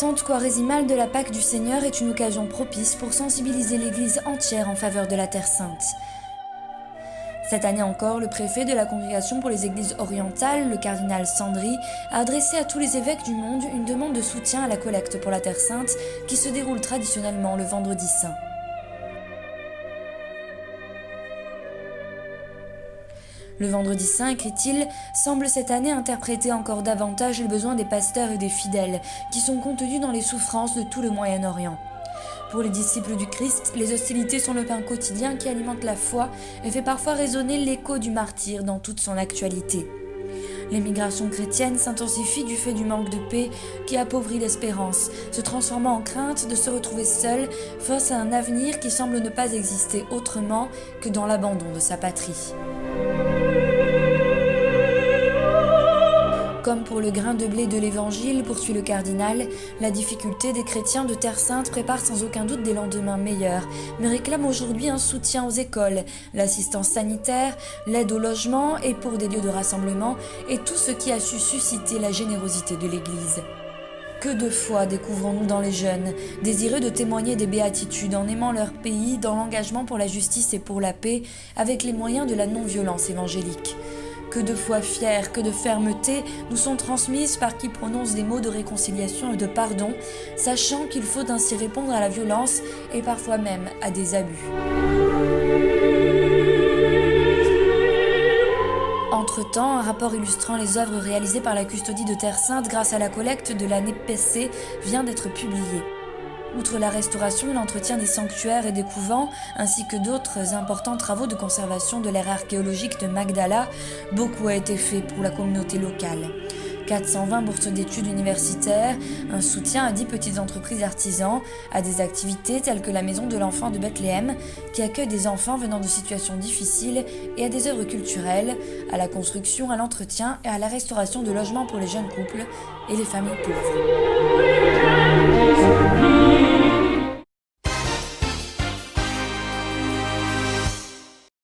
L'attente quarésimale de la Pâque du Seigneur est une occasion propice pour sensibiliser l'Église entière en faveur de la Terre Sainte. Cette année encore, le préfet de la Congrégation pour les Églises orientales, le cardinal Sandri, a adressé à tous les évêques du monde une demande de soutien à la collecte pour la Terre Sainte qui se déroule traditionnellement le Vendredi Saint. Le Vendredi Saint, écrit-il, semble cette année interpréter encore davantage les besoins des pasteurs et des fidèles, qui sont contenus dans les souffrances de tout le Moyen-Orient. Pour les disciples du Christ, les hostilités sont le pain quotidien qui alimente la foi et fait parfois résonner l'écho du martyre dans toute son actualité. L'émigration chrétienne s'intensifie du fait du manque de paix qui appauvrit l'espérance, se transformant en crainte de se retrouver seul face à un avenir qui semble ne pas exister autrement que dans l'abandon de sa patrie. Comme pour le grain de blé de l'Évangile, poursuit le cardinal, la difficulté des chrétiens de Terre Sainte prépare sans aucun doute des lendemains meilleurs, mais réclame aujourd'hui un soutien aux écoles, l'assistance sanitaire, l'aide au logement et pour des lieux de rassemblement, et tout ce qui a su susciter la générosité de l'Église. Que de foi découvrons-nous dans les jeunes, désireux de témoigner des béatitudes en aimant leur pays, dans l'engagement pour la justice et pour la paix, avec les moyens de la non-violence évangélique. Que de foi fière, que de fermeté nous sont transmises par qui prononce des mots de réconciliation et de pardon, sachant qu'il faut ainsi répondre à la violence et parfois même à des abus. Entre-temps, un rapport illustrant les œuvres réalisées par la custodie de Terre Sainte grâce à la collecte de l'année passée vient d'être publié. Outre la restauration et l'entretien des sanctuaires et des couvents, ainsi que d'autres importants travaux de conservation de l'ère archéologique de Magdala, beaucoup a été fait pour la communauté locale. 420 bourses d'études universitaires, un soutien à 10 petites entreprises artisans, à des activités telles que la Maison de l'Enfant de Bethléem, qui accueille des enfants venant de situations difficiles, et à des œuvres culturelles, à la construction, à l'entretien et à la restauration de logements pour les jeunes couples et les familles pauvres.